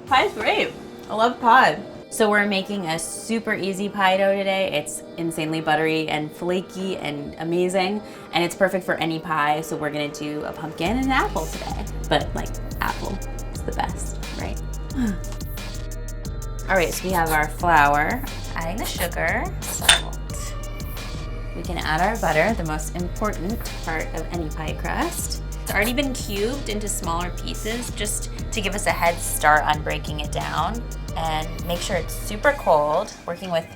Pie's great. I love pie. So we're making a super easy pie dough today. It's insanely buttery and flaky and amazing, and it's perfect for any pie. So we're gonna do a pumpkin and an apple today. But like, apple is the best, right? All right, so we have our flour, adding the sugar, salt. We can add our butter, the most important part of any pie crust. It's already been cubed into smaller pieces just to give us a head start on breaking it down. And make sure it's super cold. Working with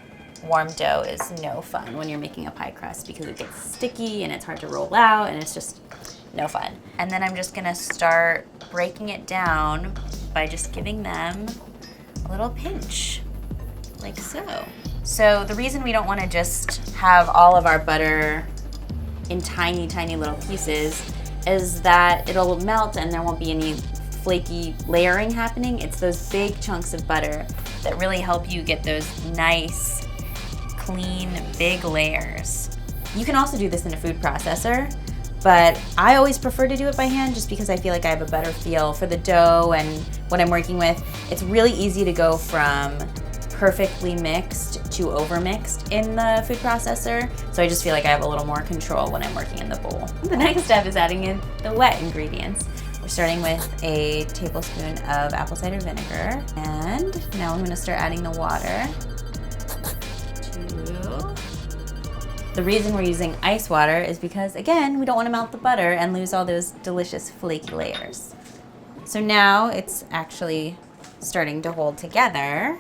warm dough is no fun when you're making a pie crust because it gets sticky and it's hard to roll out and it's just no fun. And then I'm just gonna start breaking it down by just giving them a little pinch, like so. So the reason we don't wanna just have all of our butter in tiny, tiny little pieces is that it'll melt and there won't be any flaky layering happening. It's those big chunks of butter that really help you get those nice, clean, big layers. You can also do this in a food processor, but I always prefer to do it by hand just because I feel like I have a better feel for the dough and what I'm working with. It's really easy to go from perfectly mixed to over-mixed in the food processor, so I just feel like I have a little more control when I'm working in the bowl. The next step is adding in the wet ingredients. We're starting with a tablespoon of apple cider vinegar, and now I'm gonna start adding the water. The reason we're using ice water is because, again, we don't wanna melt the butter and lose all those delicious flaky layers. So now it's actually starting to hold together.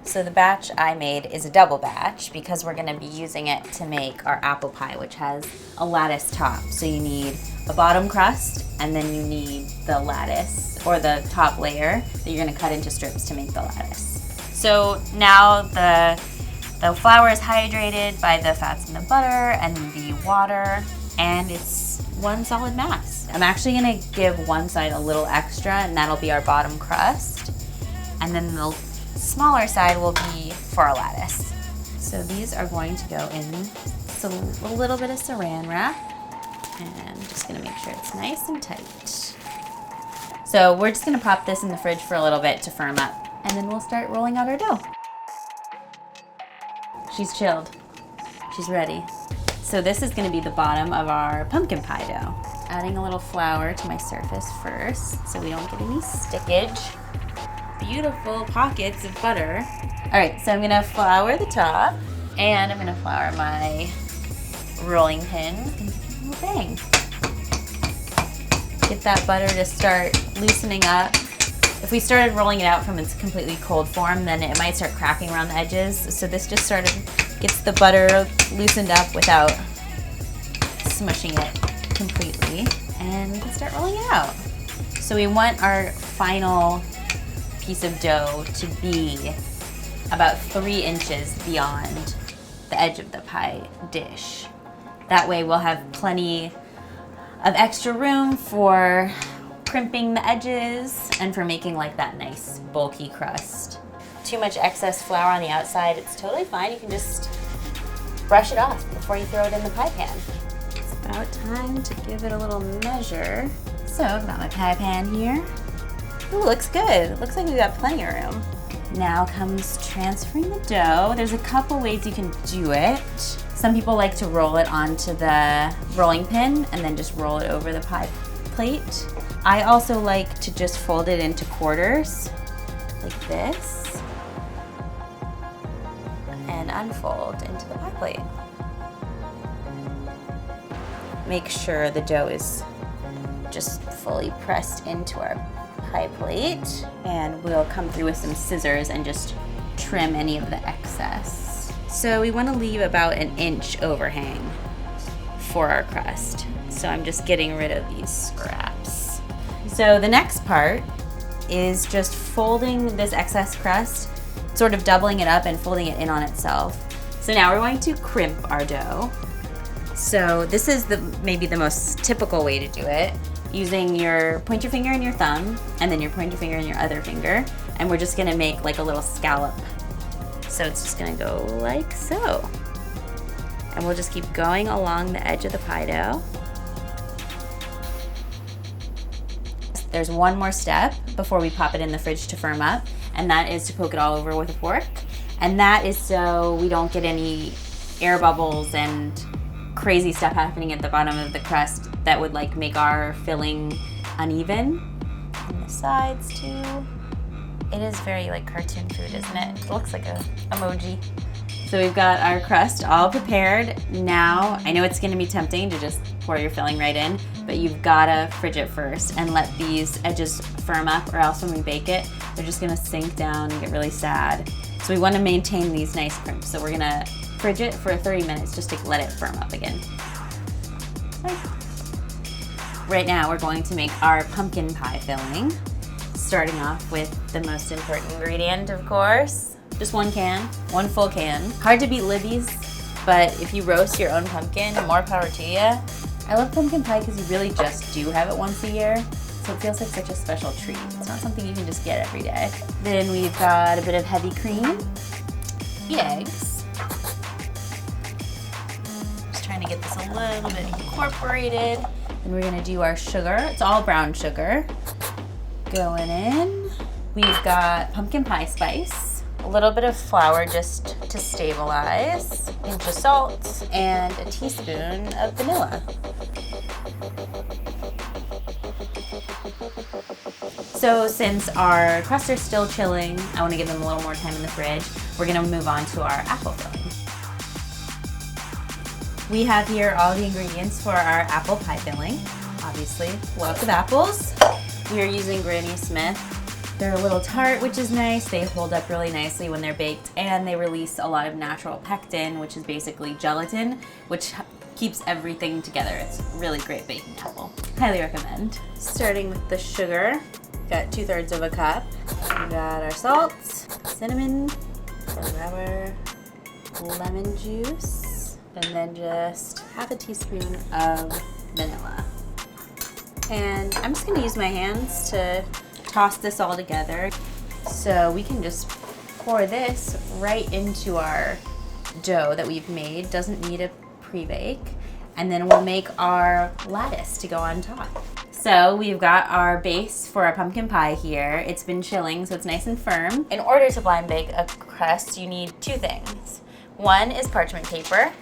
So the batch I made is a double batch because we're gonna be using it to make our apple pie, which has a lattice top. So you need a bottom crust, and then you need the lattice, or the top layer, that you're gonna cut into strips to make the lattice. So now the flour is hydrated by the fats in the butter and the water, and it's one solid mass. I'm actually gonna give one side a little extra, and that'll be our bottom crust. And then the smaller side will be for our lattice. So these are going to go in a little bit of saran wrap, and just gonna make sure it's nice and tight. So we're just gonna pop this in the fridge for a little bit to firm up, and then we'll start rolling out our dough. She's chilled, she's ready. So this is gonna be the bottom of our pumpkin pie dough. Adding a little flour to my surface first so we don't get any stickage. Beautiful pockets of butter. All right, so I'm gonna flour the top, and I'm gonna flour my rolling pin. I'm gonna give it a little bang. Get that butter to start loosening up. If we started rolling it out from its completely cold form, then it might start cracking around the edges. So this just sort of gets the butter loosened up without smushing it completely. And we can start rolling it out. So we want our final piece of dough to be about 3 inches beyond the edge of the pie dish. That way we'll have plenty of extra room for crimping the edges and for making like that nice bulky crust. Too much excess flour on the outside, it's totally fine. You can just brush it off before you throw it in the pie pan. It's about time to give it a little measure. So I've got my pie pan here. Ooh, looks good. Looks like we've got plenty of room. Now comes transferring the dough. There's a couple ways you can do it. Some people like to roll it onto the rolling pin and then just roll it over the pie plate. I also like to just fold it into quarters, like this, and unfold into the pie plate. Make sure the dough is just fully pressed into our pie plate, and we'll come through with some scissors and just trim any of the excess. So we want to leave about an inch overhang for our crust. So I'm just getting rid of these scraps. So the next part is just folding this excess crust, sort of doubling it up and folding it in on itself. So now we're going to crimp our dough. So this is maybe the most typical way to do it, using point your finger and your thumb, and then your pointer finger and your other finger, and we're just gonna make like a little scallop. So it's just gonna go like so. And we'll just keep going along the edge of the pie dough. There's one more step before we pop it in the fridge to firm up, and that is to poke it all over with a fork. And that is so we don't get any air bubbles and crazy stuff happening at the bottom of the crust that would like make our filling uneven. And the sides too. It is very like cartoon food, isn't it? It looks like a emoji. So we've got our crust all prepared. Now, I know it's gonna be tempting to just pour your filling right in, but you've gotta fridge it first and let these edges firm up, or else when we bake it, they're just gonna sink down and get really sad. So we wanna maintain these nice crimps. So we're gonna fridge it for 30 minutes just to let it firm up again. Right now, we're going to make our pumpkin pie filling, starting off with the most important ingredient, of course. Just one can, one full can. Hard to beat Libby's, but if you roast your own pumpkin, more power to you. I love pumpkin pie because you really just do have it once a year, so it feels like such a special treat. It's not something you can just get every day. Then we've got a bit of heavy cream, the eggs. Just trying to get this a little bit incorporated. Then we're gonna do our sugar. It's all brown sugar. Going in. We've got pumpkin pie spice. A little bit of flour just to stabilize, a pinch of salt, and a teaspoon of vanilla. So since our crusts are still chilling, I want to give them a little more time in the fridge. We're going to move on to our apple filling. We have here all the ingredients for our apple pie filling. Obviously, lots of apples. We are using Granny Smith. They're a little tart, which is nice. They hold up really nicely when they're baked, and they release a lot of natural pectin, which is basically gelatin, which keeps everything together. It's a really great baking apple. Highly recommend. Starting with the sugar, got 2/3 of a cup. We got our salt, cinnamon, our lemon juice, and then just half a teaspoon of vanilla. And I'm just gonna use my hands to toss this all together. So we can just pour this right into our dough that we've made. Doesn't need a pre-bake. And then we'll make our lattice to go on top. So we've got our base for our pumpkin pie here. It's been chilling, so it's nice and firm. In order to blind bake a crust, you need two things. One is parchment paper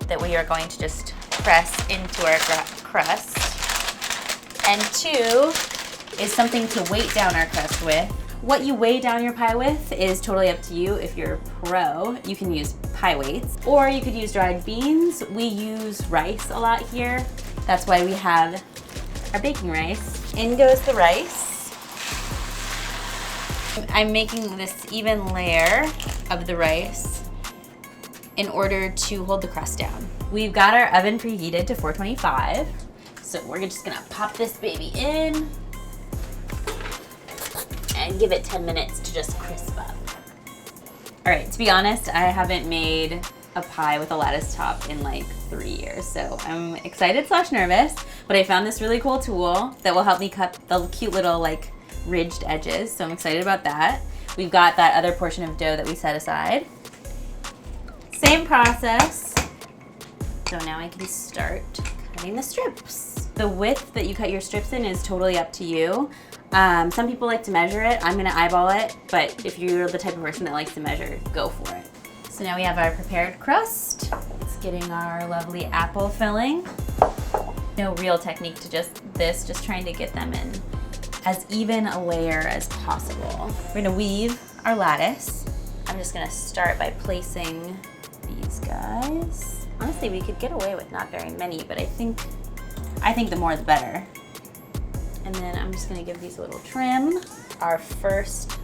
that we are going to just press into our crust. And two is something to weight down our crust with. What you weigh down your pie with is totally up to you. If you're a pro, you can use pie weights, or you could use dried beans. We use rice a lot here. That's why we have our baking rice. In goes the rice. I'm making this even layer of the rice in order to hold the crust down. We've got our oven preheated to 425. So we're just gonna pop this baby in and give it 10 minutes to just crisp up. All right, to be honest, I haven't made a pie with a lattice top in like 3 years, so I'm excited / nervous, but I found this really cool tool that will help me cut the cute little like ridged edges, so I'm excited about that. We've got that other portion of dough that we set aside. Same process. So now I can start cutting the strips. The width that you cut your strips in is totally up to you. Some people like to measure it. I'm gonna eyeball it, but if you're the type of person that likes to measure, go for it. So now we have our prepared crust. It's getting our lovely apple filling. No real technique to just trying to get them in as even a layer as possible. We're gonna weave our lattice. I'm just gonna start by placing these guys. Honestly, we could get away with not very many, but I think the more the better. And then I'm just gonna give these a little trim. Our first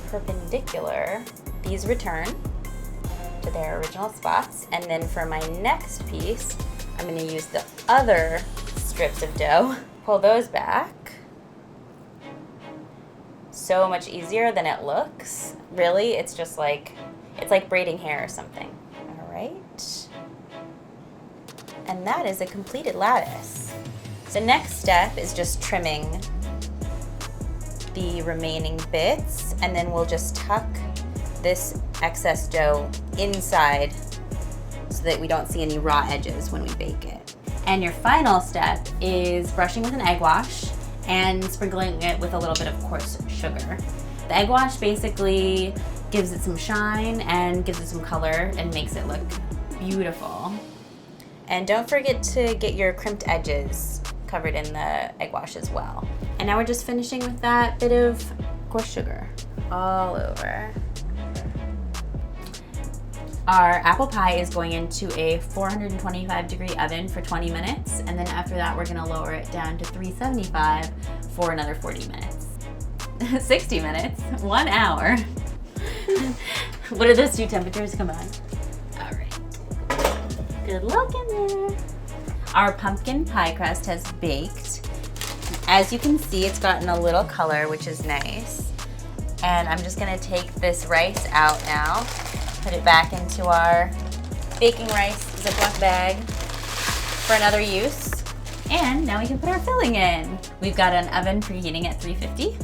perpendicular, these return to their original spots. And then for my next piece, I'm gonna use the other strips of dough, pull those back. So much easier than it looks. Really, it's just like, it's like braiding hair or something. All right. And that is a completed lattice. So next step is just trimming the remaining bits, and then we'll just tuck this excess dough inside so that we don't see any raw edges when we bake it. And your final step is brushing with an egg wash and sprinkling it with a little bit of coarse sugar. The egg wash basically gives it some shine and gives it some color and makes it look beautiful. And don't forget to get your crimped edges covered in the egg wash as well. And now we're just finishing with that bit of coarse sugar all over. Our apple pie is going into a 425-degree oven for 20 minutes, and then after that we're gonna lower it down to 375 for another 40 minutes. 60 minutes, 1 hour. What are those two temperatures? Come on. All right. Good luck in there. Our pumpkin pie crust has baked. As you can see, it's gotten a little color, which is nice. And I'm just gonna take this rice out now, put it back into our baking rice Ziploc bag for another use. And now we can put our filling in. We've got an oven preheating at 350.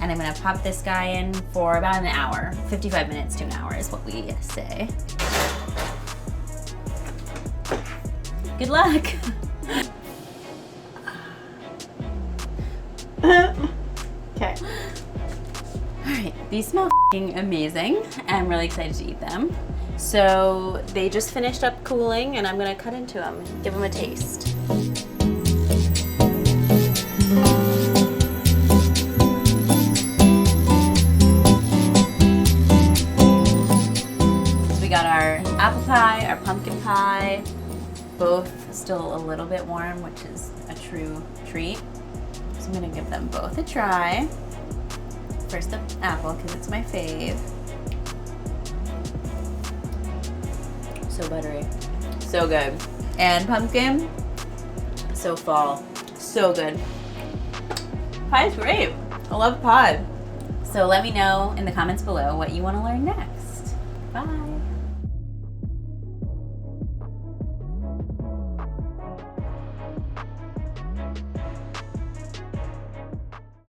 And I'm gonna pop this guy in for about an hour. 55 minutes to an hour is what we say. Good luck. Okay. All right, these smell amazing. I'm really excited to eat them. So they just finished up cooling and I'm gonna cut into them, give them a taste. We got our apple pie, our pumpkin pie, both still a little bit warm, which is a true treat. So I'm gonna give them both a try. First the apple, because it's my fave. So buttery, so good. And pumpkin, so fall, so good. Pie's great, I love pie. So let me know in the comments below what you wanna learn next. Bye.